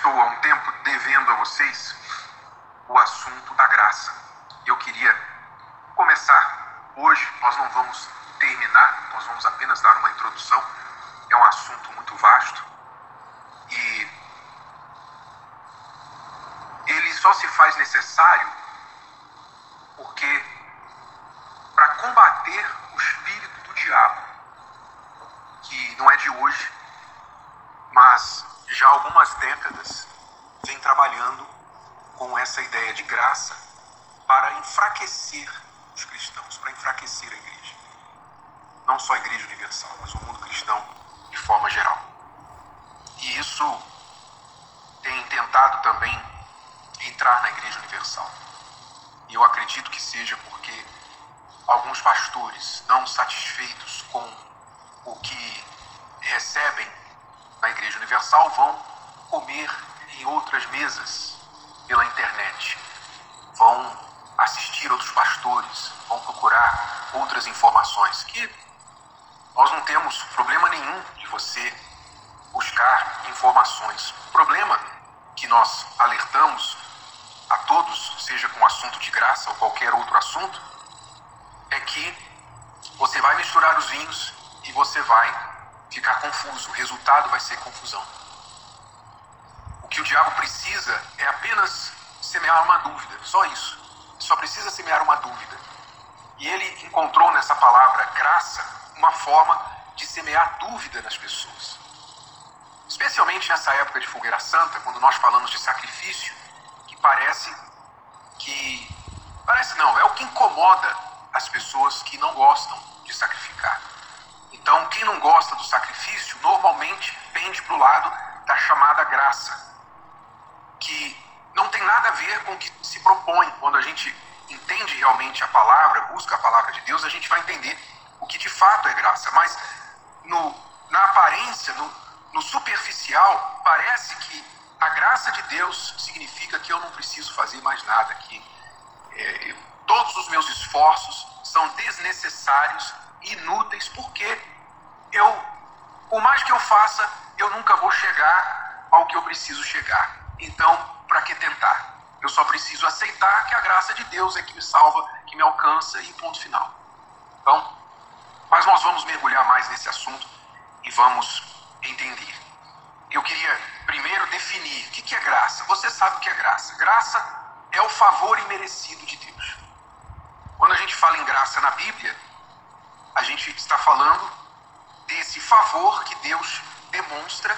estou há um tempo devendo a vocês o assunto da graça. Eu queria começar hoje, nós não vamos terminar, nós vamos apenas dar uma introdução. É um assunto muito vasto e ele só se faz necessário porque para combater o espírito do diabo, que não é de hoje, mas já há algumas décadas vem trabalhando com essa ideia de graça para enfraquecer os cristãos, para enfraquecer a igreja. Não só a Igreja Universal, mas o mundo cristão de forma geral. E isso tem tentado também entrar na Igreja Universal. E eu acredito que seja porque alguns pastores, não satisfeitos com o que recebem na Igreja Universal, vão comer em outras mesas pela internet, vão assistir outros pastores, vão procurar outras informações, que nós não temos problema nenhum de você buscar informações. O problema que nós alertamos a todos, seja com assunto de graça ou qualquer outro assunto, é que você vai misturar os vinhos e você vai ficar confuso. O resultado vai ser confusão. O que o diabo precisa é apenas semear uma dúvida, só isso. Ele só precisa semear uma dúvida. E ele encontrou nessa palavra graça uma forma de semear dúvida nas pessoas. Especialmente nessa época de Fogueira Santa, quando nós falamos de sacrifício, que parece não, é o que incomoda as pessoas que não gostam de sacrificar. Então, quem não gosta do sacrifício, normalmente pende para o lado da chamada graça, que não tem nada a ver com o que se propõe. Quando a gente entende realmente a palavra, busca a palavra de Deus, a gente vai entender o que de fato é graça. Mas na aparência, no superficial, parece que a graça de Deus significa que eu não preciso fazer mais nada, que todos os meus esforços são desnecessários, inúteis, porque por mais que eu faça, eu nunca vou chegar ao que eu preciso chegar. Então, para que tentar? Eu só preciso aceitar que a graça de Deus é que me salva, que me alcança e ponto final. Então, mas nós vamos mergulhar mais nesse assunto e vamos entender. Eu queria primeiro definir o que é graça. Você sabe o que é graça. Graça é o favor imerecido de Deus. Quando a gente fala em graça na Bíblia, a gente está falando desse favor que Deus demonstra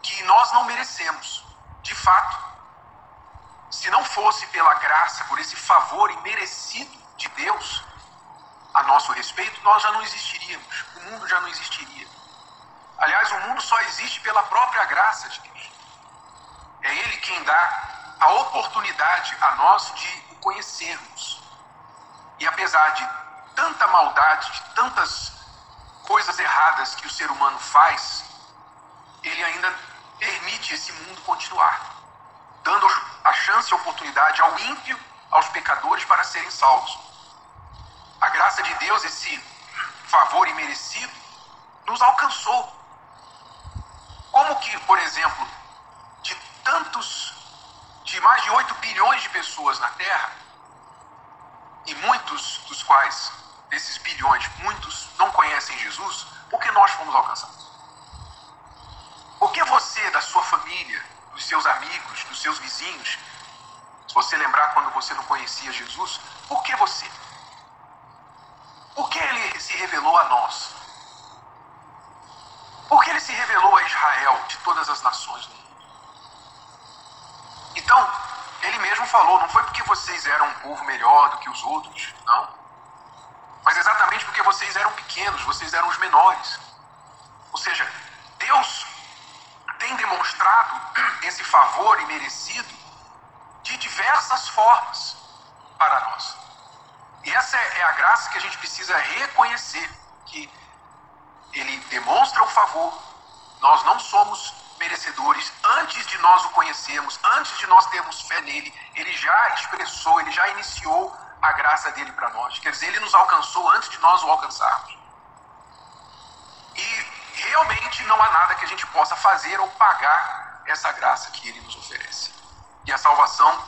que nós não merecemos. De fato, se não fosse pela graça, por esse favor imerecido de Deus a nosso respeito, nós já não existiríamos. O mundo já não existiria. Aliás, o mundo só existe pela própria graça de Deus. É Ele quem dá a oportunidade a nós de o conhecermos. E apesar de tanta maldade, de tantas coisas erradas que o ser humano faz, ele ainda permite esse mundo continuar, dando a chance e a oportunidade ao ímpio, aos pecadores, para serem salvos. A graça de Deus, esse favor imerecido, nos alcançou. Como que, por exemplo, de mais de 8 bilhões de pessoas na Terra, e muitos dos quais, desses bilhões, muitos não conhecem Jesus, por que nós fomos alcançados? Por que você, da sua família, dos seus amigos, dos seus vizinhos, se você lembrar quando você não conhecia Jesus, por que você? Por que ele se revelou a nós? Por que ele se revelou a Israel, de todas as nações do mundo? Então, ele mesmo falou, não foi porque vocês eram um povo melhor do que os outros, não. Mas exatamente porque vocês eram pequenos, vocês eram os menores. Ou seja, Deus tem demonstrado esse favor imerecido de diversas formas para nós. E essa é a graça que a gente precisa reconhecer, que ele demonstra o favor. Nós não somos merecedores. Antes de nós o conhecermos, antes de nós termos fé nele, ele já expressou, ele já iniciou a graça dele para nós. Quer dizer, ele nos alcançou antes de nós o alcançarmos. E realmente não há nada que a gente possa fazer ou pagar essa graça que ele nos oferece. E a salvação,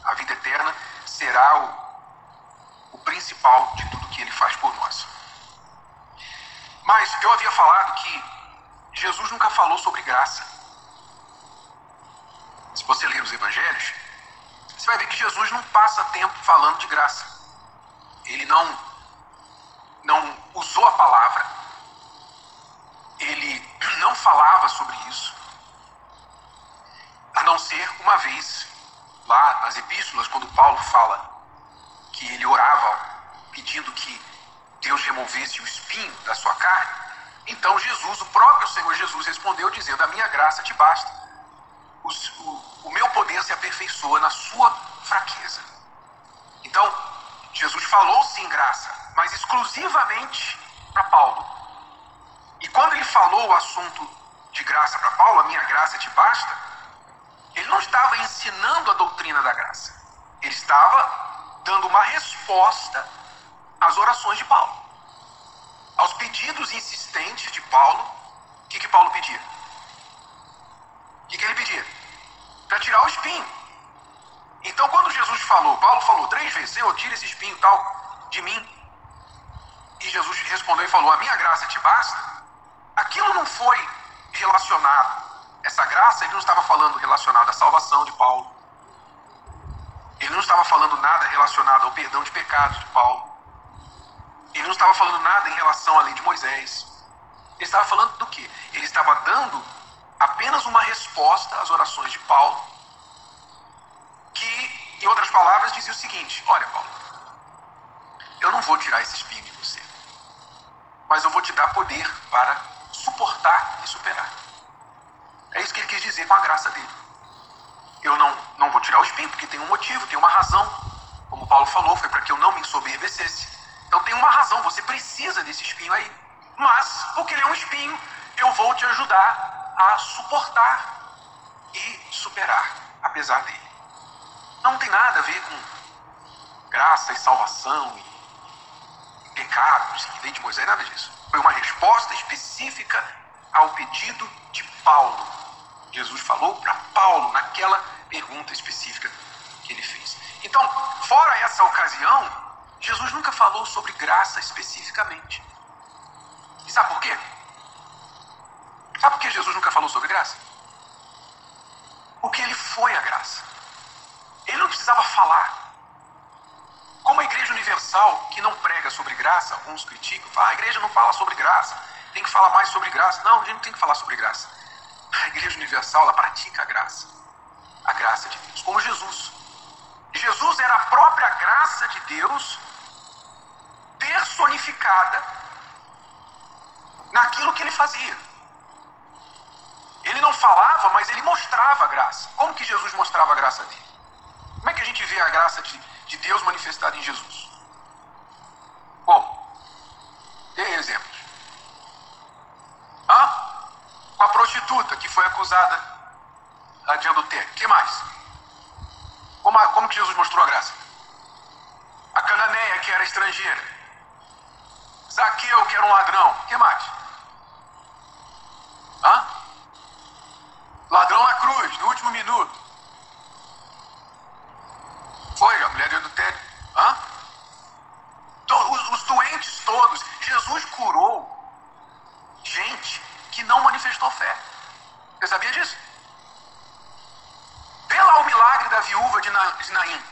a vida eterna, será o principal de tudo que ele faz por nós. Mas eu havia falado que Jesus nunca falou sobre graça. Se você ler os evangelhos, você vai ver que Jesus não passa tempo falando de graça. Ele não usou a palavra. Ele não falava sobre isso. A não ser uma vez, lá nas epístolas, quando Paulo fala que ele orava pedindo que Deus removesse o espinho da sua carne. Então Jesus, o próprio Senhor Jesus, respondeu dizendo: a minha graça te basta. O meu poder se aperfeiçoa na sua fraqueza. Então, Jesus falou sim graça, mas exclusivamente para Paulo. E quando ele falou o assunto de graça para Paulo, a minha graça te basta, ele não estava ensinando a doutrina da graça. Ele estava dando uma resposta às orações de Paulo. Aos pedidos insistentes de Paulo. O que Paulo pedia? O que ele pedia? Para tirar o espinho. Então quando Jesus falou, Paulo falou 3 vezes: Senhor, tira esse espinho tal de mim. E Jesus respondeu e falou: a minha graça te basta. Aquilo não foi relacionado. Essa graça, ele não estava falando relacionado à salvação de Paulo. Ele não estava falando nada relacionado ao perdão de pecados de Paulo. Ele não estava falando nada em relação à lei de Moisés. Ele estava falando do quê? Ele estava dando apenas uma resposta às orações de Paulo, que, em outras palavras, dizia o seguinte: olha, Paulo, eu não vou tirar esse espinho de você, mas eu vou te dar poder para suportar e superar. É isso que ele quis dizer com a graça dele. Eu não vou tirar o espinho porque tem um motivo, tem uma razão. Como Paulo falou, foi para que eu não me ensoberbecesse. Então tem uma razão, você precisa desse espinho aí. Mas, porque ele é um espinho, eu vou te ajudar a suportar e superar, apesar dele. Não tem nada a ver com graça e salvação e pecados e lei de Moisés, nada disso. Foi uma resposta específica ao pedido de Paulo. Jesus falou para Paulo naquela pergunta específica que ele fez. Então, fora essa ocasião, Jesus nunca falou sobre graça especificamente. E sabe por quê? Sabe por que Jesus nunca falou sobre graça? Porque ele foi a graça. Ele não precisava falar. Como a Igreja Universal, que não prega sobre graça, alguns criticam, falam: a igreja não fala sobre graça, tem que falar mais sobre graça. Não, a gente não tem que falar sobre graça. A Igreja Universal, ela pratica a graça de Deus, como Jesus. Jesus era a própria graça de Deus personificada naquilo que ele fazia. Ele não falava, mas ele mostrava a graça. Como que Jesus mostrava a graça dele? Como é que a gente vê a graça de Deus manifestada em Jesus? Bom, dê exemplos. Com a prostituta que foi acusada de adultério. O que mais? Como que Jesus mostrou a graça? A cananeia, que era estrangeira. Zaqueu, que era um ladrão. O que mais? Ladrão na cruz, no último minuto. Foi a mulher do adultério. Os doentes todos. Jesus curou gente que não manifestou fé. Você sabia disso? Vê lá o milagre da viúva de Naim,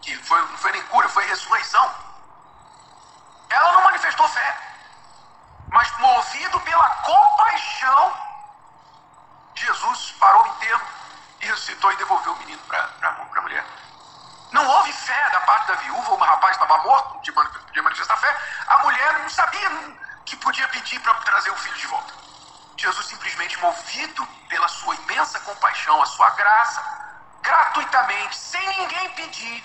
que não foi nem cura, foi ressurreição. Ela não manifestou fé, mas movido pela compaixão, Jesus parou o enterro e ressuscitou e devolveu o menino para a mulher. Não houve fé da parte da viúva. O rapaz estava morto, podia manifestar fé. A mulher não sabia que podia pedir para trazer o filho de volta. Jesus simplesmente, movido pela sua imensa compaixão, a sua graça, gratuitamente, sem ninguém pedir,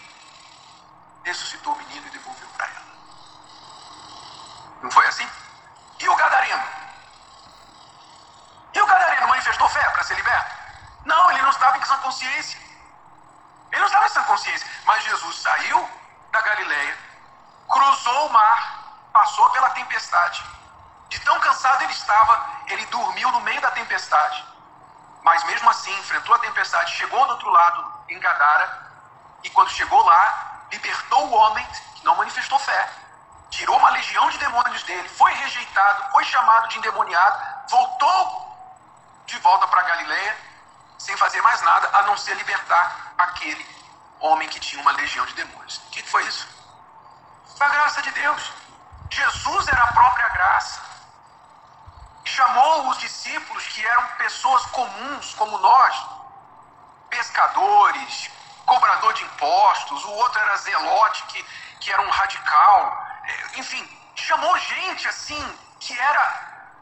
ressuscitou o menino e devolveu para ela. Não foi assim? E o gadareno? E o gadareno manifestou fé para ser liberto? Não, ele não estava em sã consciência. Ele não estava em sã consciência. Mas Jesus saiu da Galileia, cruzou o mar, passou pela tempestade. De tão cansado ele estava, ele dormiu no meio da tempestade. Mas mesmo assim, enfrentou a tempestade, chegou do outro lado, em Gadara, e quando chegou lá, libertou o homem que não manifestou fé, tirou uma legião de demônios dele, foi rejeitado, foi chamado de endemoniado, voltou de volta para Galileia, sem fazer mais nada, a não ser libertar aquele homem que tinha uma legião de demônios. O que foi isso? Foi a graça de Deus. Jesus era a própria graça. Chamou os discípulos, que eram pessoas comuns como nós, pescadores, cobrador de impostos, o outro era zelote, que era um radical, enfim, chamou gente assim, que era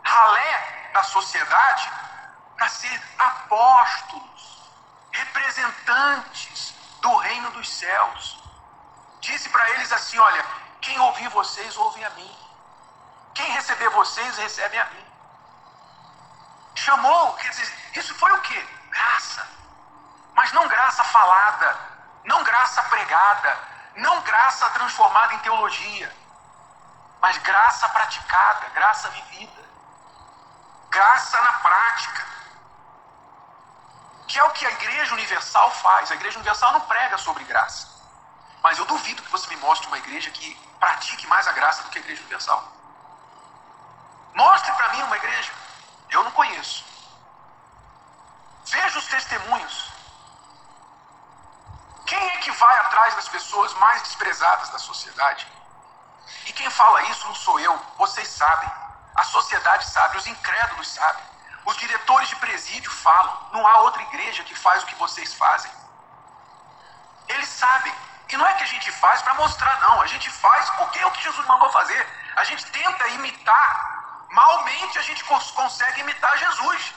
ralé da sociedade, para ser apóstolos, representantes do reino dos céus. Disse para eles assim: olha, quem ouvir vocês, ouve a mim. Quem receber vocês, recebe a mim. Chamou, quer dizer, isso foi o quê? Graça. Mas não graça falada, não graça pregada, não graça transformada em teologia, mas graça praticada, graça vivida, graça na prática, que é o que a Igreja Universal faz. A Igreja Universal não prega sobre graça, mas eu duvido que você me mostre uma igreja que pratique mais a graça do que a Igreja Universal. Mostre para mim uma igreja. Eu não conheço. Veja os testemunhos. Quem é que vai atrás das pessoas mais desprezadas da sociedade? E quem fala isso não sou eu, vocês sabem. A sociedade sabe, os incrédulos sabem. Os diretores de presídio falam. Não há outra igreja que faz o que vocês fazem. Eles sabem. E não é que a gente faz para mostrar, não. A gente faz porque é o que Jesus mandou fazer. A gente tenta imitar. Malmente a gente consegue imitar Jesus.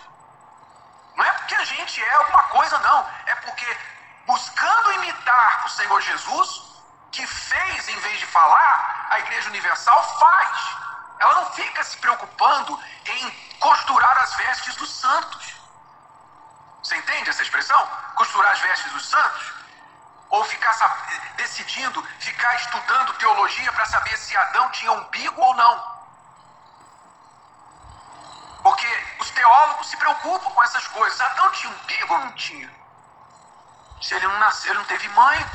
Não é porque a gente é alguma coisa, não. É porque buscando imitar o Senhor Jesus, que fez em vez de falar, a Igreja Universal faz. Ela não fica se preocupando em costurar as vestes dos santos. Você entende essa expressão? Costurar as vestes dos santos? Ou ficar decidindo, ficar estudando teologia para saber se Adão tinha umbigo ou não. Porque os teólogos se preocupam com essas coisas. Adão tinha umbigo ou não tinha? Se ele não nasceu, ele não teve mãe,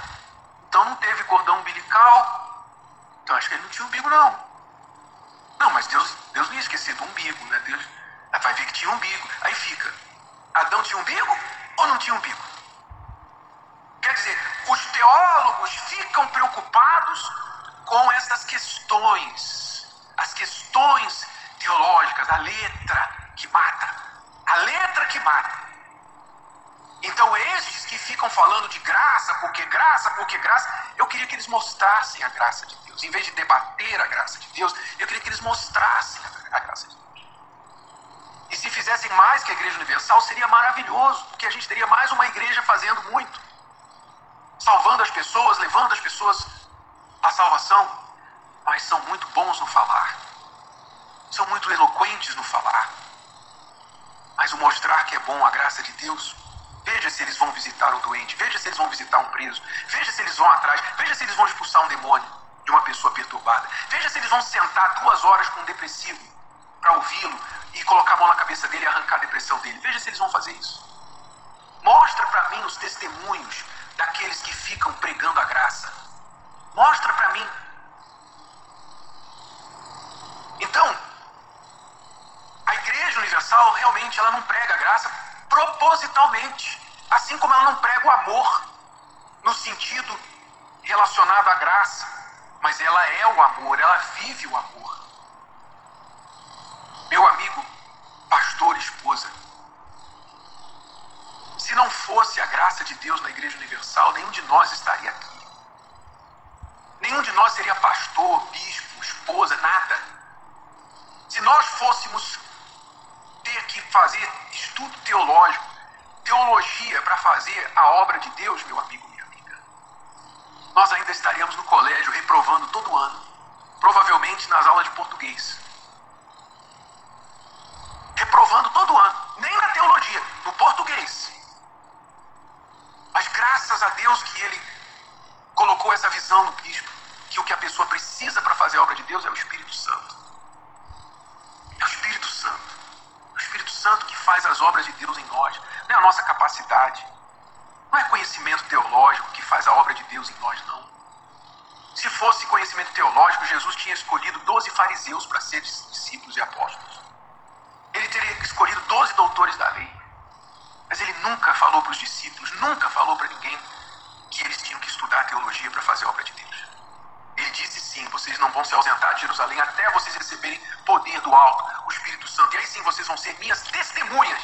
então não teve cordão umbilical, então acho que ele não tinha umbigo, não. Não, mas Deus não ia esquecer do umbigo, né? Deus vai ver que tinha umbigo. Aí fica, Adão tinha umbigo ou não tinha umbigo? Quer dizer, os teólogos ficam preocupados com essas questões, as questões teológicas, a letra que mata. A letra que mata. Então estes que ficam falando de graça, porque graça, eu queria que eles mostrassem a graça de Deus. Em vez de debater a graça de Deus, eu queria que eles mostrassem a graça de Deus. E se fizessem mais que a Igreja Universal, seria maravilhoso, porque a gente teria mais uma igreja fazendo muito. Salvando as pessoas, levando as pessoas à salvação. Mas são muito bons no falar. São muito eloquentes no falar. Mas o mostrar que é bom a graça de Deus, veja se eles vão visitar o doente, veja se eles vão visitar um preso, veja se eles vão atrás, veja se eles vão expulsar um demônio de uma pessoa perturbada, veja se eles vão sentar 2 horas com um depressivo para ouvi-lo e colocar a mão na cabeça dele e arrancar a depressão dele. Veja se eles vão fazer isso. Mostra para mim os testemunhos daqueles que ficam pregando a graça. Mostra para mim. Então, a Igreja Universal realmente ela não prega a graça propositalmente, assim como ela não prega o amor no sentido relacionado à graça, mas ela é o amor, ela vive o amor. Meu amigo, pastor e esposa, se não fosse a graça de Deus na Igreja Universal, nenhum de nós estaria aqui. Nenhum de nós seria pastor, bispo, esposa, nada. Se nós fôssemos ter que fazer estudo teológico, teologia para fazer a obra de Deus, meu amigo, minha amiga, nós ainda estaríamos no colégio reprovando todo ano, provavelmente nas aulas de português. Reprovando todo ano, nem na teologia, no português. Mas graças a Deus que ele colocou essa visão no bispo, que o que a pessoa precisa para fazer a obra de Deus é o Espírito Santo. É o Espírito Santo. É o Espírito Santo que faz as obras de Deus em nós. nós, não é a nossa capacidade, não é conhecimento teológico que faz a obra de Deus em nós, não. Se fosse conhecimento teológico, Jesus tinha escolhido 12 fariseus para serem discípulos e apóstolos. Ele teria escolhido 12 doutores da lei. Mas ele nunca falou para os discípulos, nunca falou para ninguém que eles tinham que estudar teologia para fazer a obra de Deus. Ele disse sim, vocês não vão se ausentar de Jerusalém até vocês receberem poder do alto, o Espírito Santo. E aí sim vocês vão ser minhas testemunhas.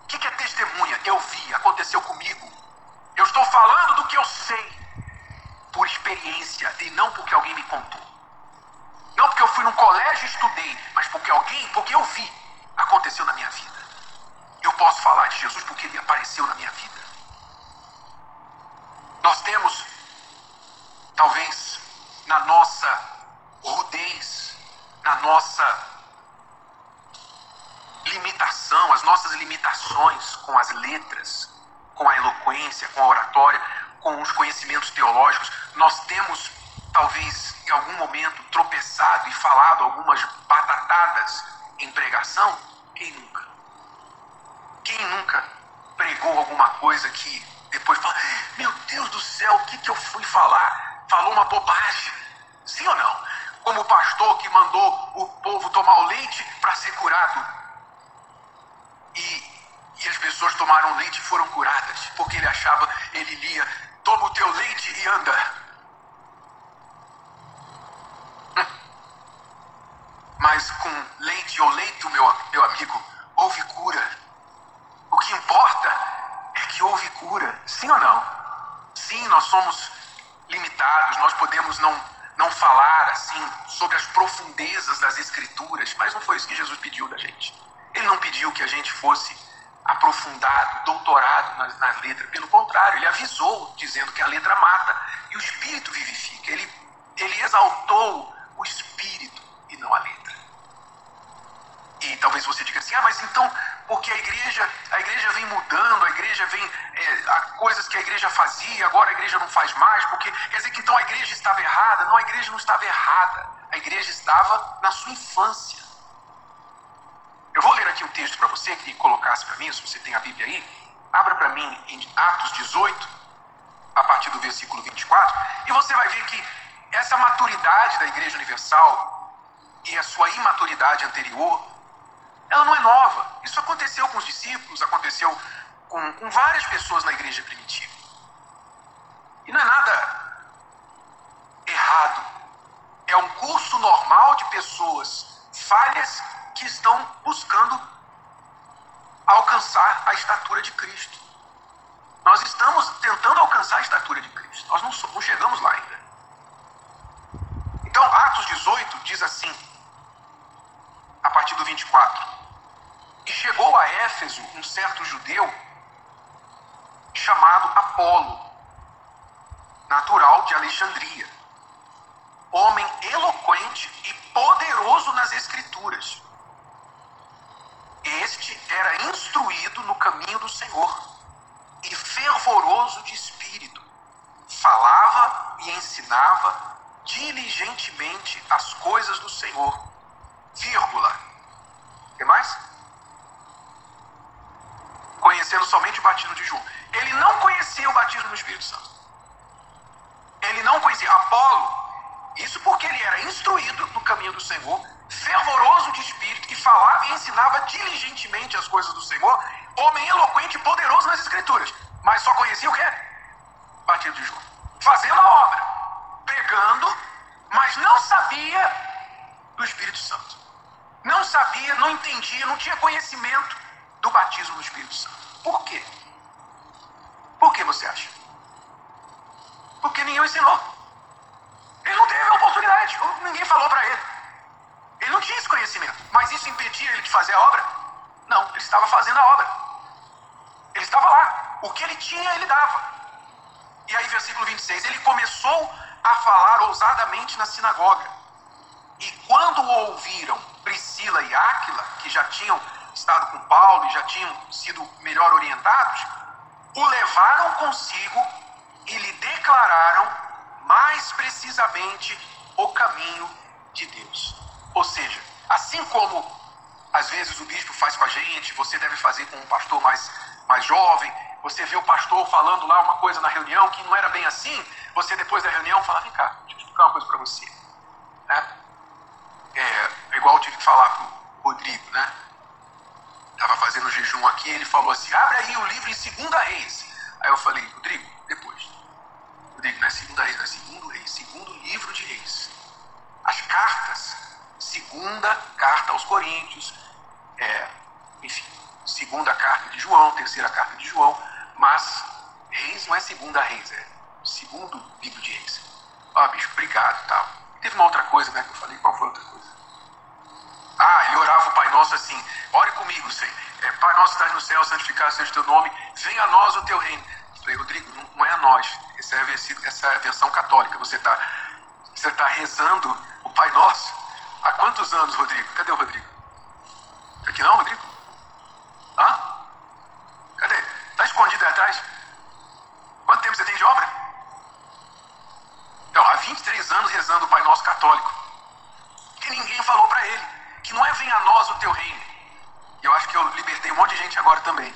O que é testemunha? Eu vi, aconteceu comigo. Eu estou falando do que eu sei, por experiência e não porque alguém me contou. Não porque eu fui num colégio e estudei, mas porque eu vi, aconteceu na minha vida. Eu posso falar de Jesus porque ele apareceu na minha vida. Nós temos, talvez, na nossa rudez, na nossa limitação, as nossas limitações com as letras, com a eloquência, com a oratória, com os conhecimentos teológicos, nós temos, talvez, em algum momento, tropeçado e falado algumas batatadas em pregação. Quem nunca? Quem nunca pregou alguma coisa que depois fala, meu Deus do céu, o que eu fui falar? Falou uma bobagem. Sim ou não? Como o pastor que mandou o povo tomar o leite para ser curado. E as pessoas tomaram leite e foram curadas. Porque ele lia, toma o teu leite e anda. Mas com leite ou leito, meu amigo, houve cura. O que importa é que houve cura. Sim ou não? Sim, nós somos limitados, nós podemos não falar assim sobre as profundezas das Escrituras, mas não foi isso que Jesus pediu da gente. Ele não pediu que a gente fosse aprofundado, doutorado nas letras. Pelo contrário, ele avisou, dizendo que a letra mata e o Espírito vivifica. Ele exaltou o Espírito e não a letra. E talvez você diga assim, mas então, porque a igreja vem mudando, a igreja vem, há coisas que a igreja fazia, agora a igreja não faz mais, porque quer dizer que então a igreja estava errada. Não, a igreja não estava errada, a igreja estava na sua infância. Eu vou ler aqui um texto para você, que colocasse para mim, se você tem a Bíblia aí, abra para mim em Atos 18, a partir do versículo 24, e você vai ver que essa maturidade da Igreja Universal e a sua imaturidade anterior, ela não é nova. Isso aconteceu com os discípulos, aconteceu com várias pessoas na igreja primitiva. E não é nada errado. É um curso normal de pessoas falhas que estão buscando alcançar a estatura de Cristo. Nós estamos tentando alcançar a estatura de Cristo. Nós não chegamos lá ainda. Então, Atos 18 diz assim, a partir do 24. E chegou a Éfeso um certo judeu chamado Apolo, natural de Alexandria, homem eloquente e poderoso nas Escrituras. Este era instruído no caminho do Senhor e fervoroso de espírito. Falava e ensinava diligentemente as coisas do Senhor. Vírgula. O que mais? Conhecendo somente o batismo de João. Ele não conhecia o batismo do Espírito Santo. Ele não conhecia. Apolo, isso porque ele era instruído no caminho do Senhor, fervoroso de espírito, que falava e ensinava diligentemente as coisas do Senhor, homem eloquente e poderoso nas Escrituras. Mas só conhecia o quê? Batismo de João. Fazendo a obra, pregando, mas não sabia do Espírito Santo. Não sabia, não entendia, não tinha conhecimento do batismo do Espírito Santo. Por quê? Por que você acha? Porque ninguém o ensinou. Ele não teve a oportunidade, ninguém falou para ele. Ele não tinha esse conhecimento. Mas isso impedia ele de fazer a obra? Não, ele estava fazendo a obra. Ele estava lá. O que ele tinha, ele dava. E aí, versículo 26, ele começou a falar ousadamente na sinagoga. E quando o ouviram Priscila e Áquila, que já tinham estado com Paulo e já tinham sido melhor orientados, o levaram consigo e lhe declararam mais precisamente o caminho de Deus. Ou seja, assim como às vezes o bispo faz com a gente, você deve fazer com um pastor mais mais jovem, você vê o pastor falando lá uma coisa na reunião que não era bem assim, você depois da reunião fala, vem cá, deixa eu explicar uma coisa para você. Né? É igual eu tive que falar pro Rodrigo, né? Estava fazendo jejum aqui, ele falou assim, abre aí o livro em 2 Reis. Aí eu falei, Rodrigo, depois. Rodrigo, não é 2 Reis, não é 2 Reis, 2º livro de Reis. As cartas, 2ª carta aos Coríntios, enfim, 2ª carta de João, 3ª carta de João, mas Reis não é 2 Reis, é 2º livro de Reis. Bicho, obrigado e tal. Teve uma outra coisa, né, que eu falei, qual foi a outra coisa? Ele orava o Pai Nosso assim, ore comigo, Senhor. Pai Nosso que estás no céu, santificado seja o teu nome, venha a nós o teu reino. Eu falei, Rodrigo, não é a nós, essa é a versão católica, você tá rezando o Pai Nosso. Há quantos anos, Rodrigo? Cadê o Rodrigo? Tá aqui não, Rodrigo? Cadê? Tá escondido aí atrás? Quanto tempo você tem de obra? Então, há 23 anos rezando o Pai Nosso católico. Que ninguém falou para ele. Que não é venha a nós o teu reino. E eu acho que eu libertei um monte de gente agora também.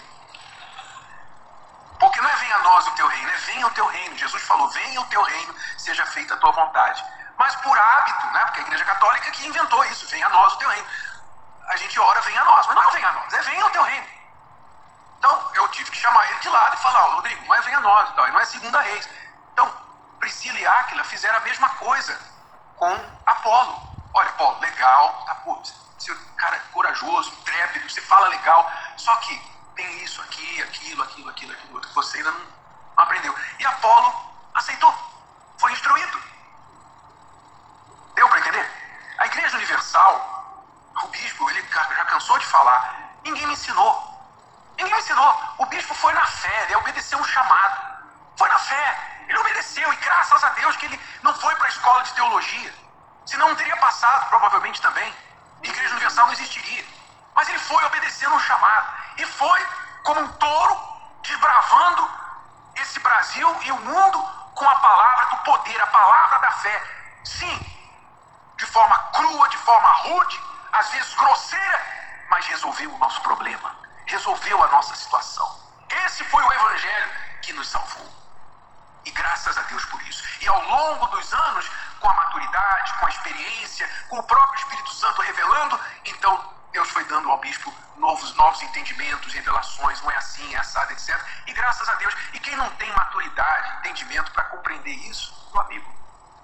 Porque não é venha a nós o teu reino, é venha o teu reino. Jesus falou, venha o teu reino, seja feita a tua vontade. Mas por hábito, né? Porque a Igreja Católica que inventou isso, venha a nós o teu reino. A gente ora, venha a nós, mas não é venha a nós, é venha o teu reino. Então, eu tive que chamar ele de lado e falar, Rodrigo, não é venha a nós e tal, e não é 2 Reis. Então, Priscila e Áquila fizeram a mesma coisa com Apolo. Olha, Paulo, legal, tá, pô, você é um cara corajoso, intrépido, você fala legal, só que tem isso aqui, aquilo, outro, que você ainda não aprendeu. E Apolo aceitou, foi instruído. Deu para entender? A Igreja Universal, o bispo, ele já cansou de falar, ninguém me ensinou. Ninguém me ensinou. O bispo foi na fé, ele obedeceu um chamado. Foi na fé, ele obedeceu, e graças a Deus que ele não foi para a escola de teologia. Senão não teria passado, provavelmente também. A Igreja Universal não existiria. Mas ele foi obedecendo um chamado. E foi como um touro desbravando esse Brasil e o mundo com a palavra do poder, a palavra da fé. Sim, de forma crua, de forma rude, às vezes grosseira, mas resolveu o nosso problema. Resolveu a nossa situação. Esse foi o Evangelho que nos salvou. E graças a Deus por isso. E ao longo dos anos, com a maturidade, com a experiência, com o próprio Espírito Santo revelando, então Deus foi dando ao bispo novos entendimentos, revelações, não é assim, é assado, etc. E graças a Deus. E quem não tem maturidade, entendimento para compreender isso, meu amigo,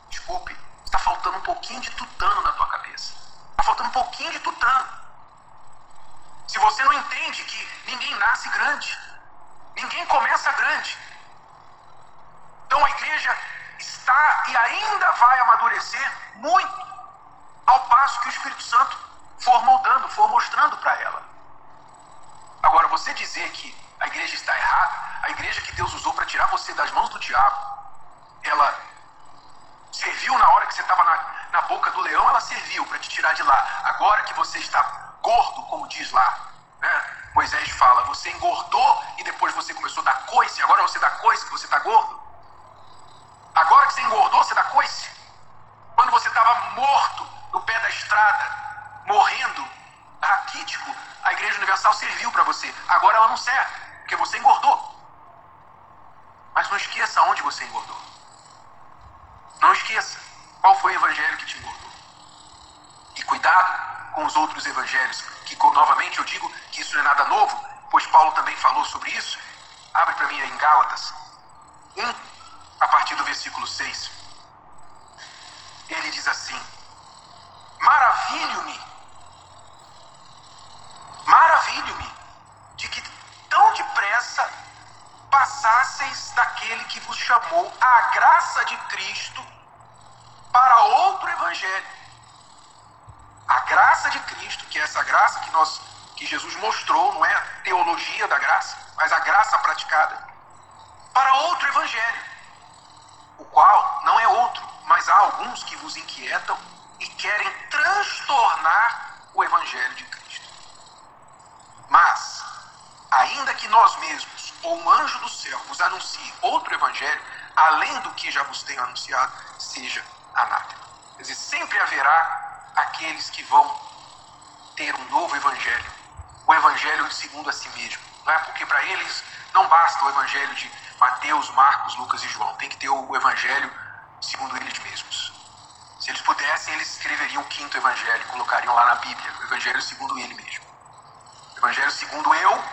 desculpe, está faltando um pouquinho de tutano na tua cabeça. Está faltando um pouquinho de tutano. Se você não entende que ninguém nasce grande, ninguém começa grande. Então a igreja está e ainda vai amadurecer muito, ao passo que o Espírito Santo for moldando, for mostrando para ela. Agora, você dizer que a igreja está errada, a igreja que Deus usou para tirar você das mãos do diabo, ela serviu na hora que você estava na boca do leão, ela serviu para te tirar de lá. Agora que você está gordo, como diz lá, né? Moisés fala, você engordou e depois você começou a dar coice, agora você dá coice que você está gordo. Agora que você engordou, você dá coice. Quando você estava morto no pé da estrada, morrendo, raquítico, a Igreja Universal serviu para você. Agora ela não serve, porque você engordou. Mas não esqueça onde você engordou. Não esqueça qual foi o evangelho que te engordou. E cuidado com os outros evangelhos, que novamente eu digo que isso não é nada novo, pois Paulo também falou sobre isso. Abre para mim aí em Gálatas 1, a partir do versículo 6. Ele diz assim: maravilho-me de que tão depressa passasseis daquele que vos chamou à graça de Cristo para outro evangelho. A graça de Cristo, que é essa graça que Jesus mostrou, não é a teologia da graça, mas a graça praticada, para outro evangelho, o qual não é outro, mas há alguns que vos inquietam e querem transtornar o evangelho de Cristo. Mas, ainda que nós mesmos, ou um anjo do céu, vos anuncie outro evangelho, além do que já vos tenho anunciado, seja anátema. Quer dizer, sempre haverá aqueles que vão ter um novo evangelho, o evangelho segundo a si mesmo. Não é? Porque para eles não basta o evangelho de Mateus, Marcos, Lucas e João. Tem que ter o evangelho segundo eles mesmos. Se eles pudessem, eles escreveriam o quinto evangelho, colocariam lá na Bíblia, o evangelho segundo ele mesmo. O evangelho segundo eu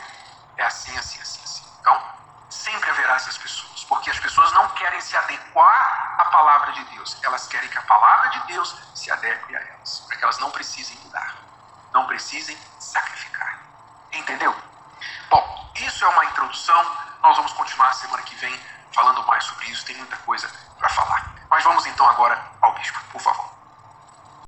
é assim, assim, assim, assim. Então, sempre haverá essas pessoas, porque as pessoas não querem se adequar à palavra de Deus. Elas querem que a palavra de Deus se adeque a elas, para que elas não precisem mudar, não precisem sacrificar. Entendeu? Bom, isso é uma introdução. Nós vamos continuar semana que vem falando mais sobre isso. Tem muita coisa para falar. Mas vamos então agora ao bispo, por favor.